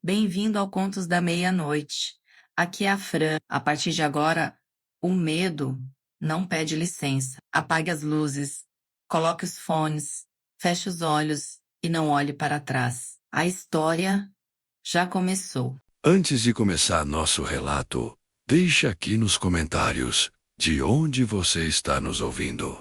Bem-vindo ao Contos da Meia-Noite. Aqui é a Fran. A partir de agora, o medo não pede licença. Apague as luzes, coloque os fones, feche os olhos e não olhe para trás. A história já começou. Antes de começar nosso relato, deixe aqui nos comentários de onde você está nos ouvindo.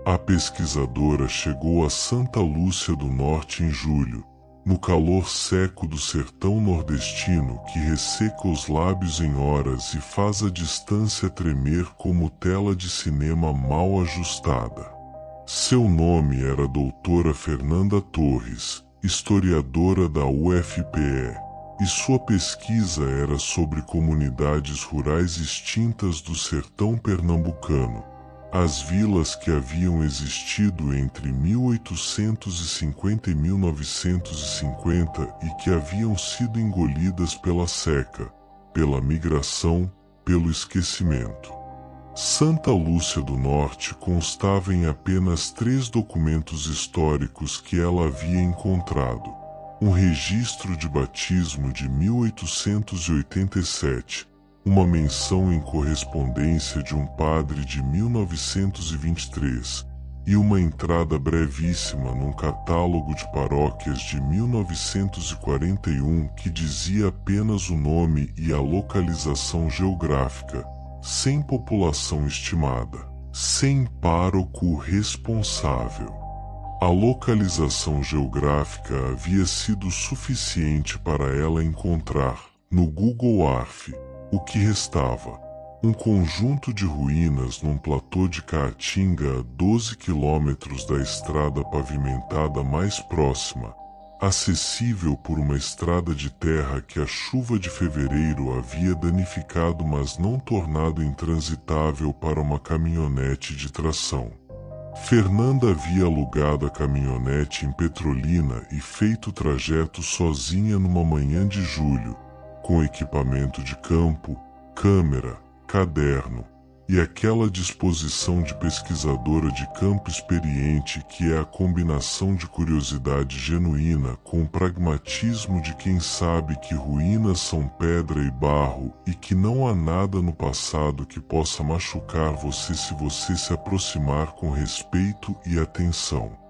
A pesquisadora chegou a Santa Lúcia do Norte em julho, no calor seco do sertão nordestino que resseca os lábios em horas e faz a distância tremer como tela de cinema mal ajustada. Seu nome era doutora Fernanda Torres, historiadora da UFPE, e sua pesquisa era sobre comunidades rurais extintas do sertão pernambucano. As vilas que haviam existido entre 1850 e 1950 e que haviam sido engolidas pela seca, pela migração, pelo esquecimento. Santa Lúcia do Norte constava em apenas 3 documentos históricos que ela havia encontrado: um registro de batismo de 1887, uma menção em correspondência de um padre de 1923 e uma entrada brevíssima num catálogo de paróquias de 1941 que dizia apenas o nome e a localização geográfica, sem população estimada, sem pároco responsável. A localização geográfica havia sido suficiente para ela encontrar, no Google Earth, o que restava: um conjunto de ruínas num platô de Caatinga a 12 quilômetros da estrada pavimentada mais próxima, acessível por uma estrada de terra que a chuva de fevereiro havia danificado, mas não tornado intransitável para uma caminhonete de tração. Fernanda havia alugado a caminhonete em Petrolina e feito o trajeto sozinha numa manhã de julho, com equipamento de campo, câmera, caderno e aquela disposição de pesquisadora de campo experiente que é a combinação de curiosidade genuína com o pragmatismo de quem sabe que ruínas são pedra e barro e que não há nada no passado que possa machucar você se você se aproximar com respeito e atenção.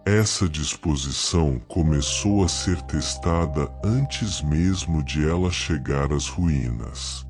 Essa disposição começou a ser testada antes mesmo de ela chegar às ruínas.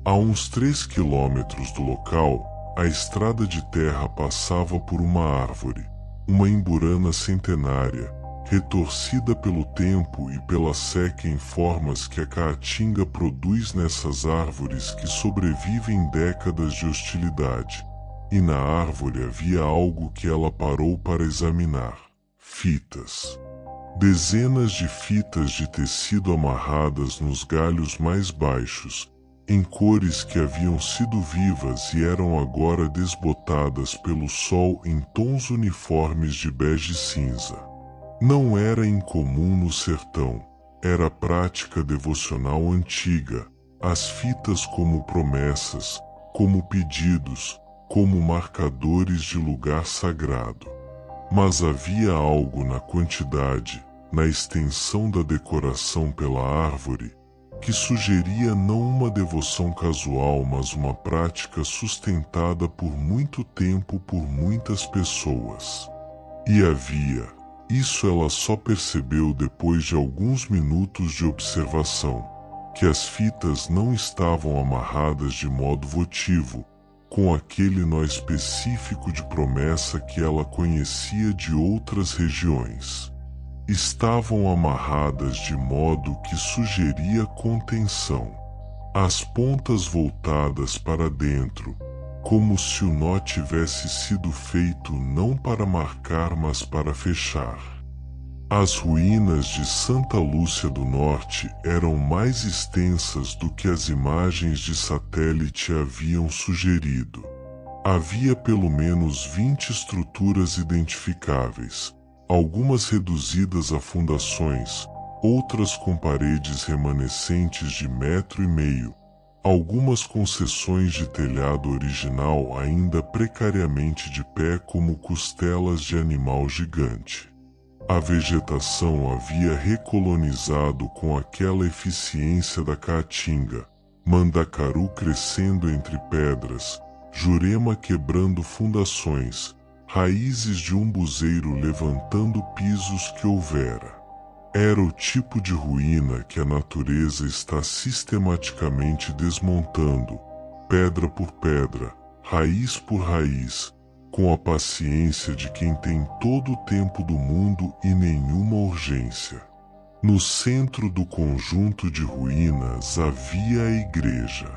A uns 3 quilômetros do local, a estrada de terra passava por uma árvore, uma imburana centenária, retorcida pelo tempo e pela seca em formas que a caatinga produz nessas árvores que sobrevivem décadas de hostilidade. E na árvore havia algo que ela parou para examinar: fitas. Dezenas de fitas de tecido amarradas nos galhos mais baixos, em cores que haviam sido vivas e eram agora desbotadas pelo sol em tons uniformes de bege cinza. Não era incomum no sertão, era prática devocional antiga, as fitas como promessas, como pedidos, como marcadores de lugar sagrado. Mas havia algo na quantidade, na extensão da decoração pela árvore, que sugeria não uma devoção casual, mas uma prática sustentada por muito tempo por muitas pessoas. E havia, isso ela só percebeu depois de alguns minutos de observação, que as fitas não estavam amarradas de modo votivo, com aquele nó específico de promessa que ela conhecia de outras regiões. Estavam amarradas de modo que sugeria contenção, as pontas voltadas para dentro, como se o nó tivesse sido feito não para marcar, mas para fechar. As ruínas de Santa Lúcia do Norte eram mais extensas do que as imagens de satélite haviam sugerido. Havia pelo menos 20 estruturas identificáveis, algumas reduzidas a fundações, outras com paredes remanescentes de 1,5 metros, algumas com seções de telhado original ainda precariamente de pé como costelas de animal gigante. A vegetação havia recolonizado com aquela eficiência da caatinga, mandacaru crescendo entre pedras, jurema quebrando fundações, raízes de umbuzeiro levantando pisos que houvera. Era o tipo de ruína que a natureza está sistematicamente desmontando, pedra por pedra, raiz por raiz, com a paciência de quem tem todo o tempo do mundo e nenhuma urgência. No centro do conjunto de ruínas havia a igreja,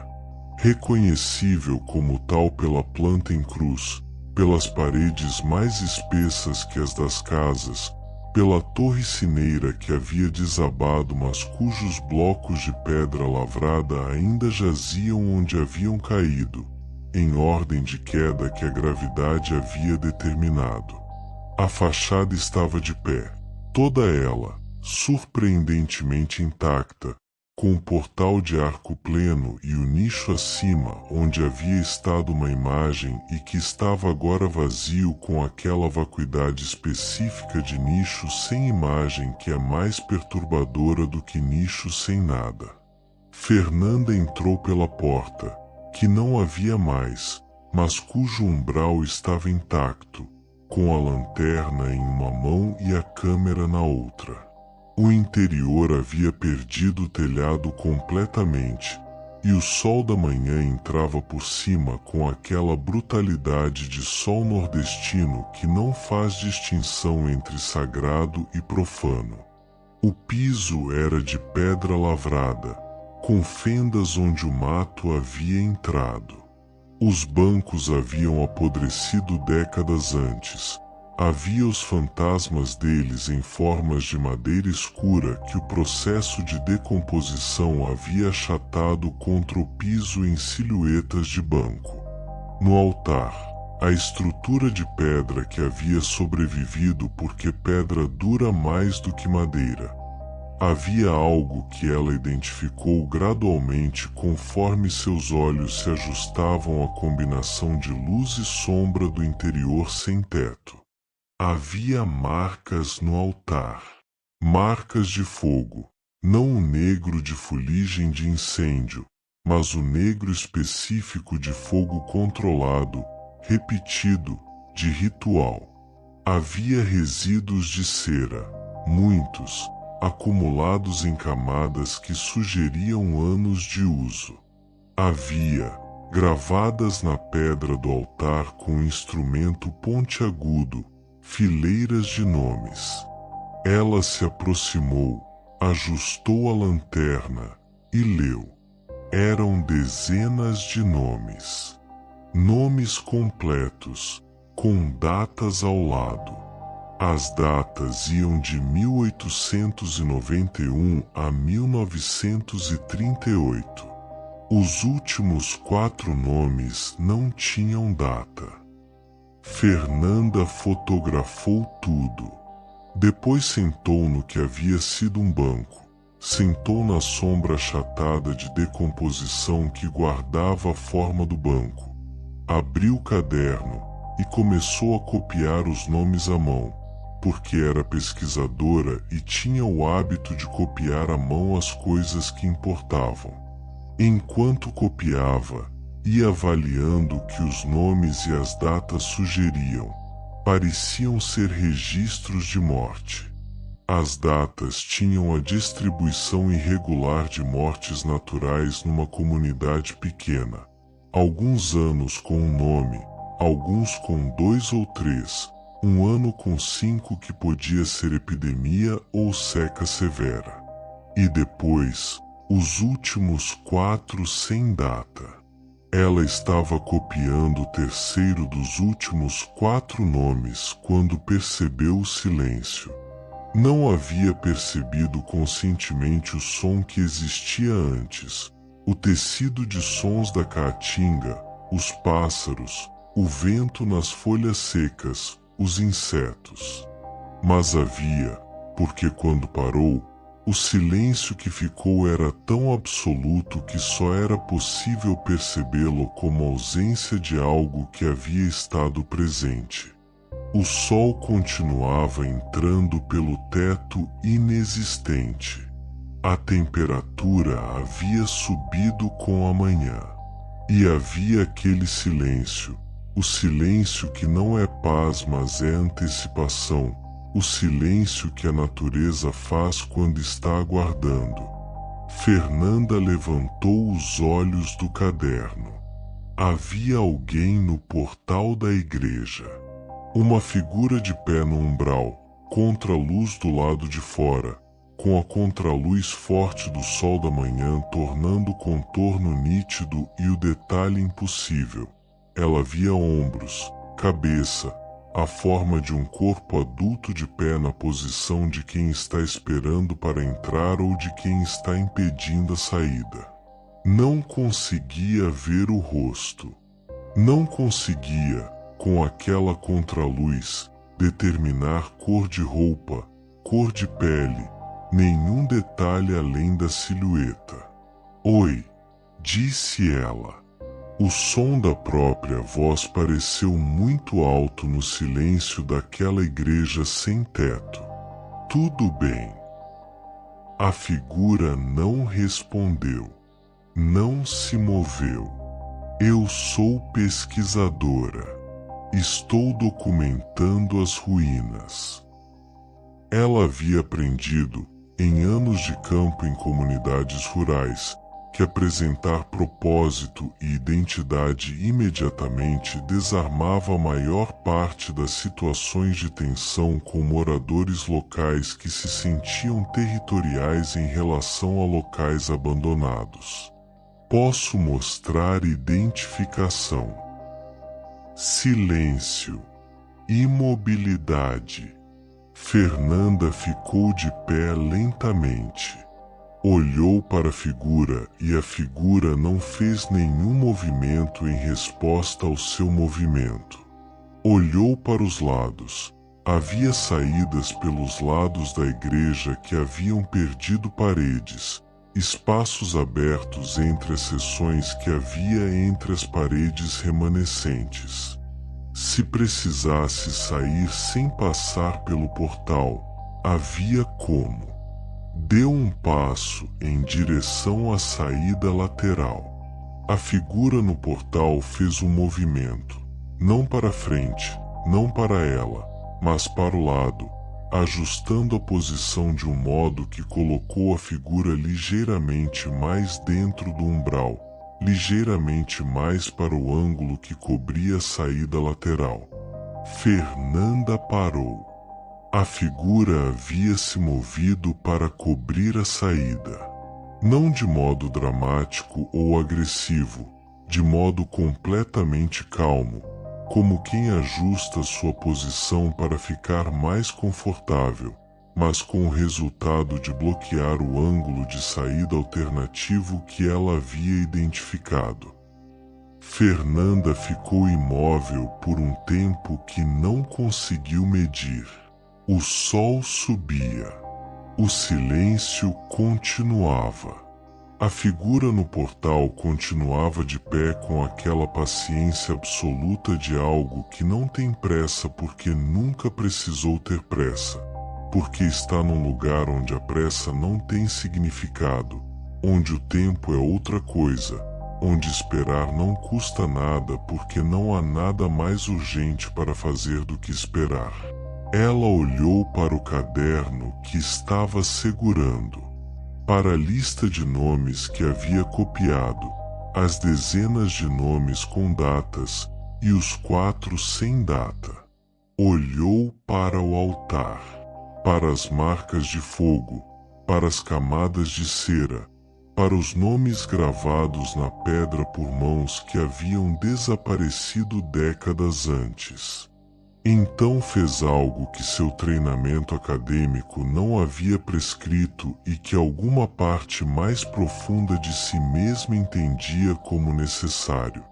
reconhecível como tal pela planta em cruz, pelas paredes mais espessas que as das casas, pela torre cineira que havia desabado, mas cujos blocos de pedra lavrada ainda jaziam onde haviam caído, em ordem de queda que a gravidade havia determinado. A fachada estava de pé, toda ela, surpreendentemente intacta, com o portal de arco pleno e o nicho acima onde havia estado uma imagem e que estava agora vazio, com aquela vacuidade específica de nicho sem imagem que é mais perturbadora do que nicho sem nada. Fernanda entrou pela porta, que não havia mais, mas cujo umbral estava intacto, com a lanterna em uma mão e a câmera na outra. O interior havia perdido o telhado completamente, e o sol da manhã entrava por cima com aquela brutalidade de sol nordestino que não faz distinção entre sagrado e profano. O piso era de pedra lavrada, com fendas onde o mato havia entrado. Os bancos haviam apodrecido décadas antes. Havia os fantasmas deles em formas de madeira escura que o processo de decomposição havia achatado contra o piso em silhuetas de banco. No altar, a estrutura de pedra que havia sobrevivido porque pedra dura mais do que madeira. Havia algo que ela identificou gradualmente conforme seus olhos se ajustavam à combinação de luz e sombra do interior sem teto. Havia marcas no altar, marcas de fogo, não o negro de fuligem de incêndio, mas o negro específico de fogo controlado, repetido, de ritual. Havia resíduos de cera, muitos, acumulados em camadas que sugeriam anos de uso. Havia, gravadas na pedra do altar com um instrumento pontiagudo, fileiras de nomes. Ela se aproximou, ajustou a lanterna e leu. Eram dezenas de nomes. Nomes completos, com datas ao lado. As datas iam de 1891 a 1938. Os últimos 4 nomes não tinham data. Fernanda fotografou tudo. Depois sentou no que havia sido um banco. Sentou na sombra achatada de decomposição que guardava a forma do banco. Abriu o caderno e começou a copiar os nomes à mão, porque era pesquisadora e tinha o hábito de copiar à mão as coisas que importavam. Enquanto copiava, ia avaliando o que os nomes e as datas sugeriam. Pareciam ser registros de morte. As datas tinham a distribuição irregular de mortes naturais numa comunidade pequena. Alguns anos com um nome, alguns com 2 ou 3, um ano com 5 que podia ser epidemia ou seca severa. E depois, os últimos 4 sem data. Ela estava copiando o terceiro dos últimos 4 nomes quando percebeu o silêncio. Não havia percebido conscientemente o som que existia antes, o tecido de sons da caatinga, os pássaros, o vento nas folhas secas, os insetos. Mas havia, porque quando parou, o silêncio que ficou era tão absoluto que só era possível percebê-lo como ausência de algo que havia estado presente. O sol continuava entrando pelo teto inexistente. A temperatura havia subido com a manhã. E havia aquele silêncio, o silêncio que não é paz, mas é antecipação, o silêncio que a natureza faz quando está aguardando. Fernanda levantou os olhos do caderno. Havia alguém no portal da igreja. Uma figura de pé no umbral, contra a luz do lado de fora, com a contraluz forte do sol da manhã tornando o contorno nítido e o detalhe impossível. Ela via ombros, cabeça, a forma de um corpo adulto de pé na posição de quem está esperando para entrar ou de quem está impedindo a saída. Não conseguia ver o rosto. Não conseguia, com aquela contraluz, determinar cor de roupa, cor de pele, nenhum detalhe além da silhueta. Oi, disse ela. O som da própria voz pareceu muito alto no silêncio daquela igreja sem teto. Tudo bem. A figura não respondeu. Não se moveu. Eu sou pesquisadora. Estou documentando as ruínas. Ela havia aprendido, em anos de campo em comunidades rurais, que apresentar propósito e identidade imediatamente desarmava a maior parte das situações de tensão com moradores locais que se sentiam territoriais em relação a locais abandonados. Posso mostrar identificação. Silêncio. Imobilidade. Fernanda ficou de pé lentamente. Olhou para a figura e a figura não fez nenhum movimento em resposta ao seu movimento. Olhou para os lados. Havia saídas pelos lados da igreja que haviam perdido paredes, espaços abertos entre as seções que havia entre as paredes remanescentes. Se precisasse sair sem passar pelo portal, havia como. Deu um passo em direção à saída lateral. A figura no portal fez um movimento, não para frente, não para ela, mas para o lado, ajustando a posição de um modo que colocou a figura ligeiramente mais dentro do umbral, ligeiramente mais para o ângulo que cobria a saída lateral. Fernanda parou. A figura havia se movido para cobrir a saída. Não de modo dramático ou agressivo, de modo completamente calmo, como quem ajusta sua posição para ficar mais confortável, mas com o resultado de bloquear o ângulo de saída alternativo que ela havia identificado. Fernanda ficou imóvel por um tempo que não conseguiu medir. O sol subia. O silêncio continuava. A figura no portal continuava de pé com aquela paciência absoluta de algo que não tem pressa porque nunca precisou ter pressa, porque está num lugar onde a pressa não tem significado, onde o tempo é outra coisa, onde esperar não custa nada porque não há nada mais urgente para fazer do que esperar. Ela olhou para o caderno que estava segurando, para a lista de nomes que havia copiado, as dezenas de nomes com datas e os 4 sem data. Olhou para o altar, para as marcas de fogo, para as camadas de cera, para os nomes gravados na pedra por mãos que haviam desaparecido décadas antes. Então fez algo que seu treinamento acadêmico não havia prescrito e que alguma parte mais profunda de si mesma entendia como necessário.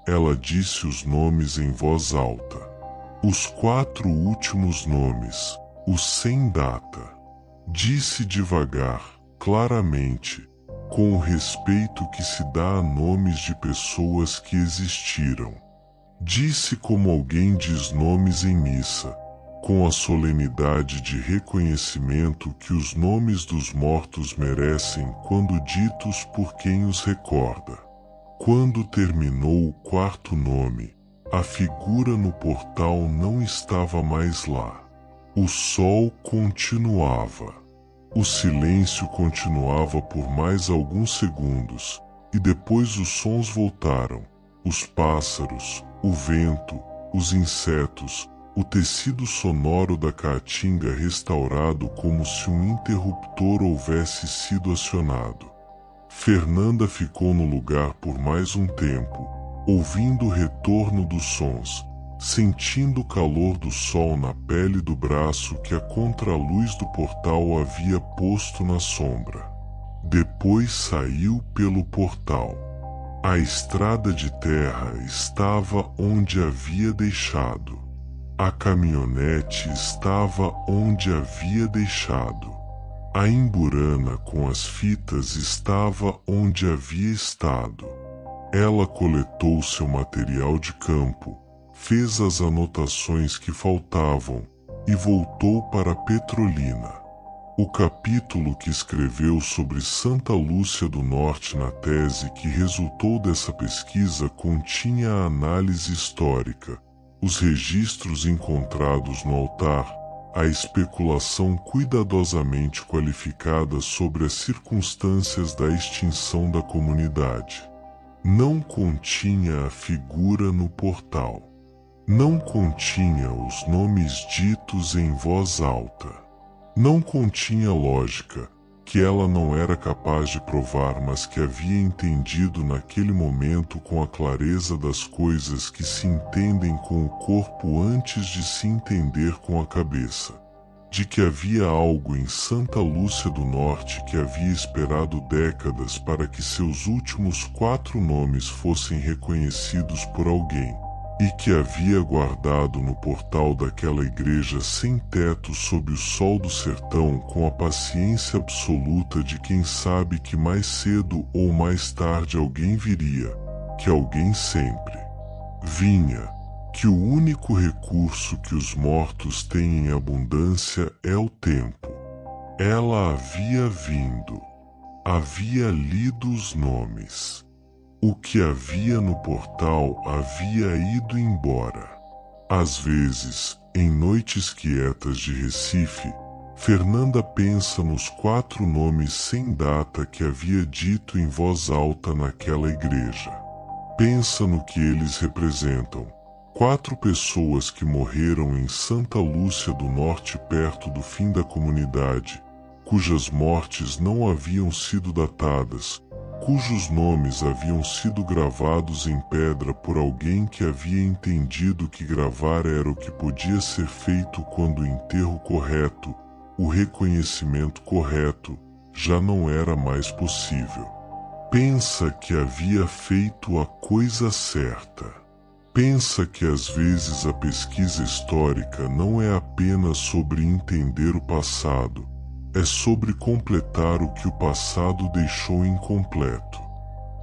Ela disse os nomes em voz alta. Os 4 últimos nomes, os sem data. Disse devagar, claramente, com o respeito que se dá a nomes de pessoas que existiram. Disse como alguém diz nomes em missa, com a solenidade de reconhecimento que os nomes dos mortos merecem quando ditos por quem os recorda. Quando terminou o quarto nome, a figura no portal não estava mais lá. O sol continuava. O silêncio continuava por mais alguns segundos, e depois os sons voltaram. Os pássaros, o vento, os insetos, o tecido sonoro da caatinga restaurado como se um interruptor houvesse sido acionado. Fernanda ficou no lugar por mais um tempo, ouvindo o retorno dos sons, sentindo o calor do sol na pele do braço que a contraluz do portal havia posto na sombra. Depois saiu pelo portal. A estrada de terra estava onde havia deixado. A caminhonete estava onde havia deixado. A imburana com as fitas estava onde havia estado. Ela coletou seu material de campo, fez as anotações que faltavam e voltou para Petrolina. O capítulo que escreveu sobre Santa Lúcia do Norte na tese que resultou dessa pesquisa continha a análise histórica, os registros encontrados no altar, a especulação cuidadosamente qualificada sobre as circunstâncias da extinção da comunidade. Não continha a figura no portal. Não continha os nomes ditos em voz alta. Não continha lógica, que ela não era capaz de provar, mas que havia entendido naquele momento com a clareza das coisas que se entendem com o corpo antes de se entender com a cabeça. De que havia algo em Santa Lúcia do Norte que havia esperado décadas para que seus últimos 4 nomes fossem reconhecidos por alguém, e que havia guardado no portal daquela igreja sem teto sob o sol do sertão com a paciência absoluta de quem sabe que mais cedo ou mais tarde alguém viria, que alguém sempre vinha, que o único recurso que os mortos têm em abundância é o tempo. Ela havia vindo, havia lido os nomes. O que havia no portal havia ido embora. Às vezes, em noites quietas de Recife, Fernanda pensa nos 4 nomes sem data que havia dito em voz alta naquela igreja. Pensa no que eles representam. 4 pessoas que morreram em Santa Lúcia do Norte perto do fim da comunidade, cujas mortes não haviam sido datadas, cujos nomes haviam sido gravados em pedra por alguém que havia entendido que gravar era o que podia ser feito quando o enterro correto, o reconhecimento correto, já não era mais possível. Pensa que havia feito a coisa certa. Pensa que às vezes a pesquisa histórica não é apenas sobre entender o passado, é sobre completar o que o passado deixou incompleto.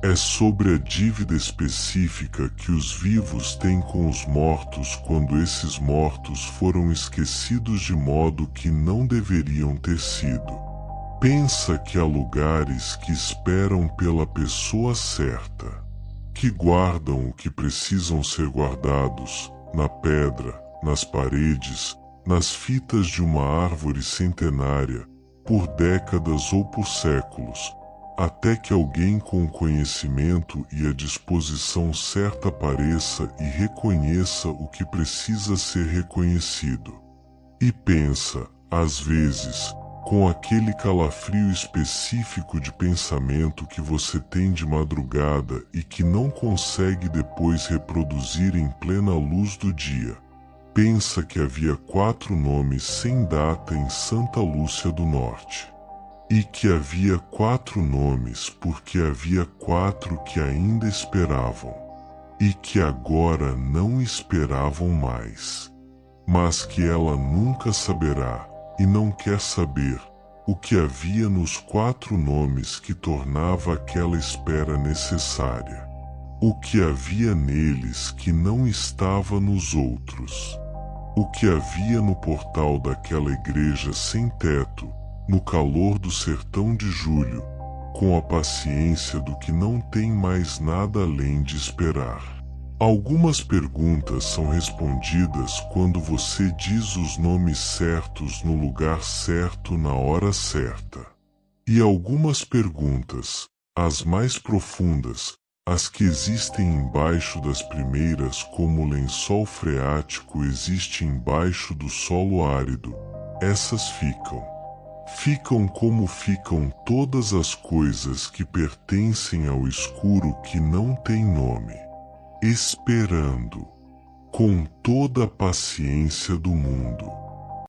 É sobre a dívida específica que os vivos têm com os mortos quando esses mortos foram esquecidos de modo que não deveriam ter sido. Pensa que há lugares que esperam pela pessoa certa, que guardam o que precisam ser guardados, na pedra, nas paredes, nas fitas de uma árvore centenária, por décadas ou por séculos, até que alguém com o conhecimento e a disposição certa apareça e reconheça o que precisa ser reconhecido. E pensa, às vezes, com aquele calafrio específico de pensamento que você tem de madrugada e que não consegue depois reproduzir em plena luz do dia. Pensa que havia 4 nomes sem data em Santa Lúcia do Norte. E que havia 4 nomes porque havia 4 que ainda esperavam. E que agora não esperavam mais. Mas que ela nunca saberá, e não quer saber, o que havia nos 4 nomes que tornava aquela espera necessária. O que havia neles que não estava nos outros? O que havia no portal daquela igreja sem teto, no calor do sertão de julho, com a paciência do que não tem mais nada além de esperar? Algumas perguntas são respondidas quando você diz os nomes certos no lugar certo na hora certa. E algumas perguntas, as mais profundas, as que existem embaixo das primeiras, como o lençol freático existe embaixo do solo árido, essas ficam. Ficam como ficam todas as coisas que pertencem ao escuro que não tem nome, esperando, com toda a paciência do mundo.